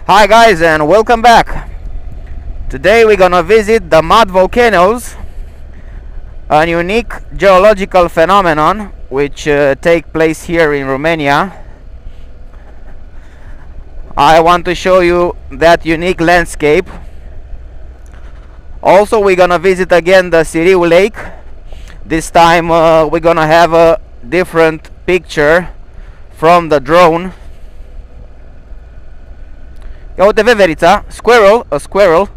Hi guys and welcome back. Today we're gonna visit the mud volcanoes, a unique geological phenomenon which take place here in Romania. I want to show you that unique landscape. Also we're gonna visit again the Siriu Lake. This time we're gonna have a different picture from the drone. Ia uite veverița, squirrel, a squirrel.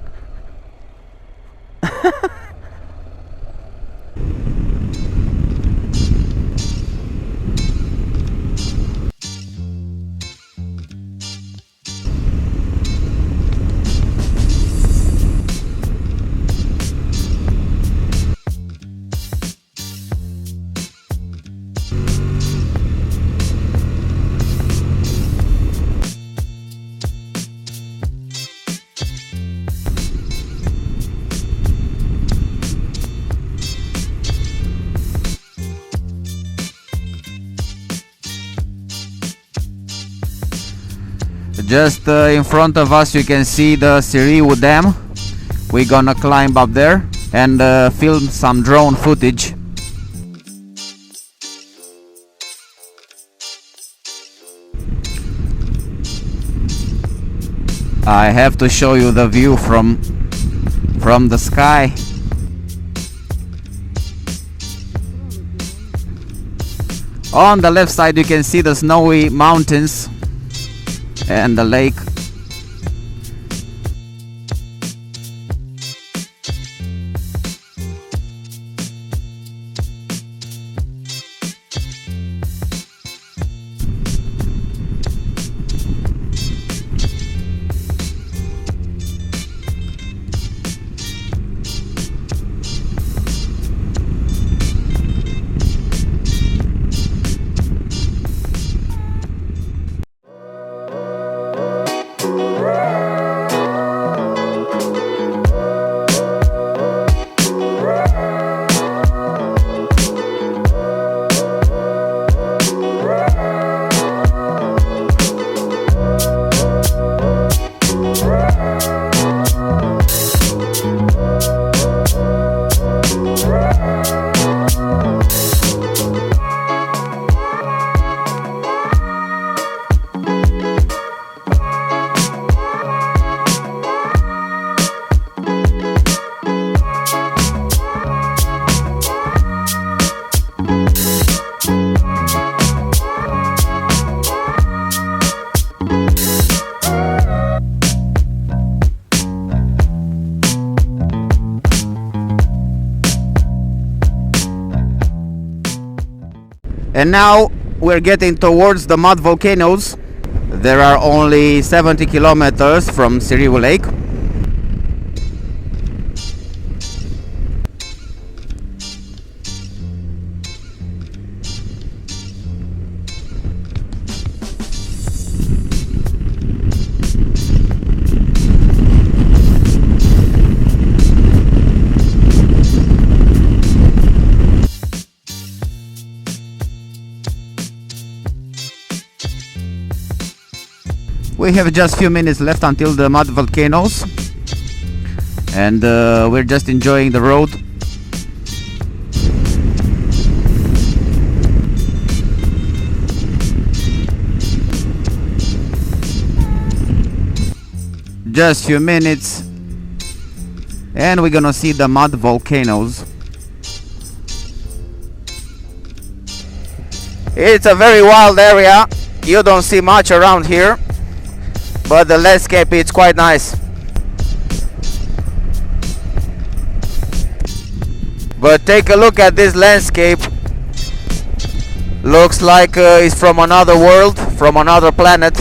Just in front of us you can see the Siriu Dam. We're gonna climb up there and film some drone footage. I have to show you the view from the sky. On the left side you can see the snowy mountains and the lake. And now we're getting towards the mud volcanoes. There are only 70 kilometers from Siriu Lake. We have just a few minutes left until the mud volcanoes, and we're just enjoying the road. Just a few minutes and we're gonna see the mud volcanoes. It's a very wild area. You don't see much around here, but the landscape is quite nice. But take a look at this landscape. Looks like it's from another world, from another planet.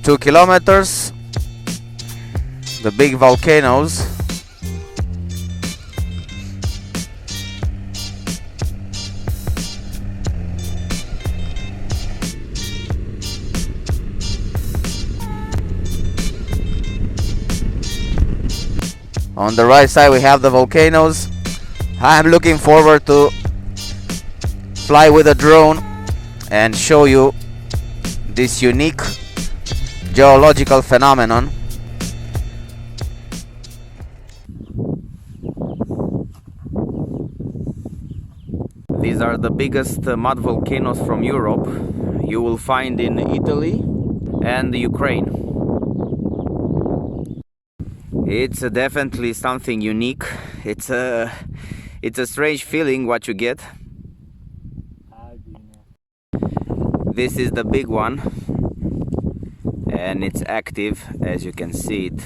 Two kilometers, the big volcanoes. On the right side we have the volcanoes. I'm looking forward to fly with a drone and show you this unique geological phenomenon. These are the biggest mud volcanoes from Europe. You will find in Italy and Ukraine. It's definitely something unique. It's a strange feeling what you get. This is the big one, and it's active, as you can see it.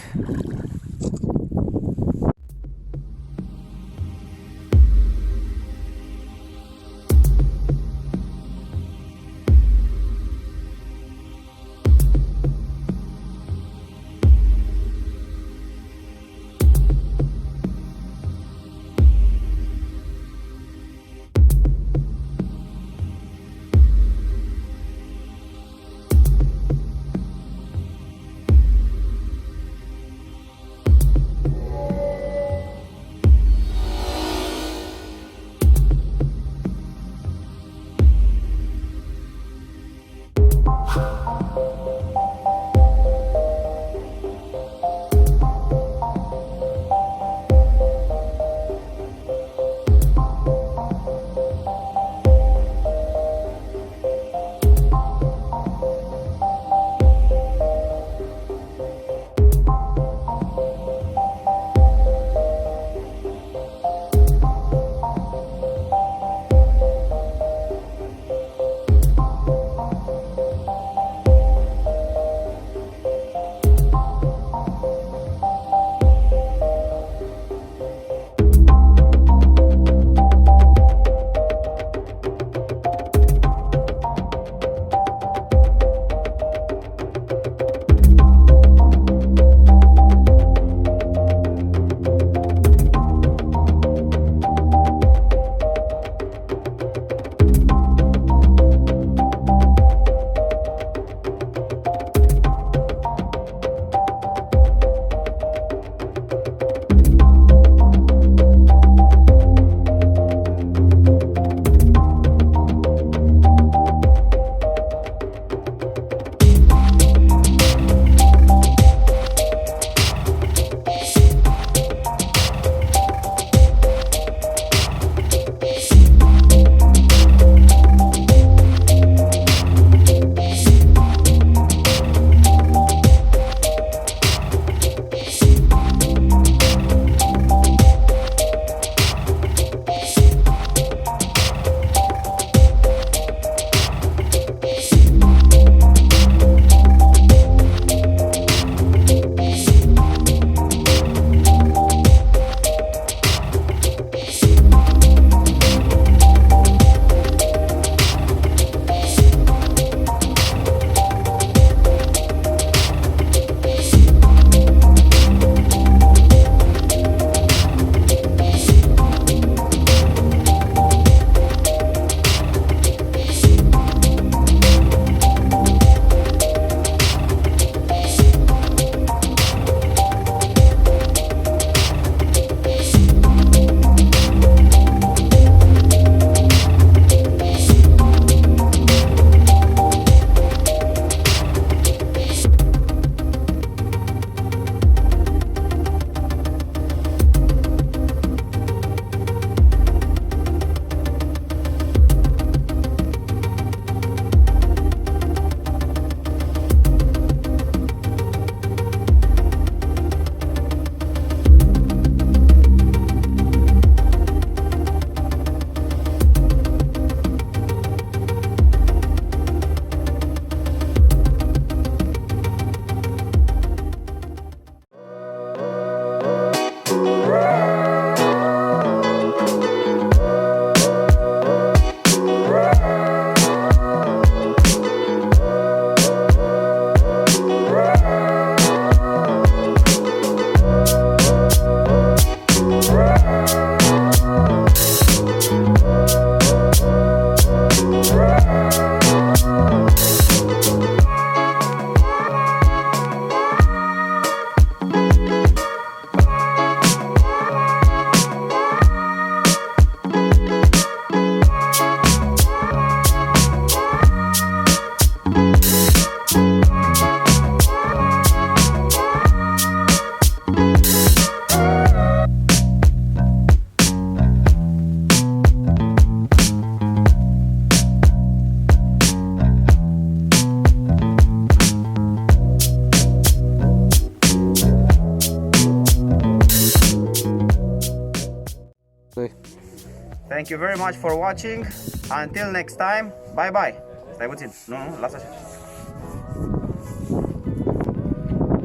Thank you very much for watching. Until next time, bye bye. Stai puțin. Nu, lasă așa.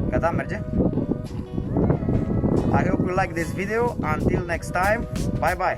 Gata, merge? I hope you like this video. Until next time, bye bye.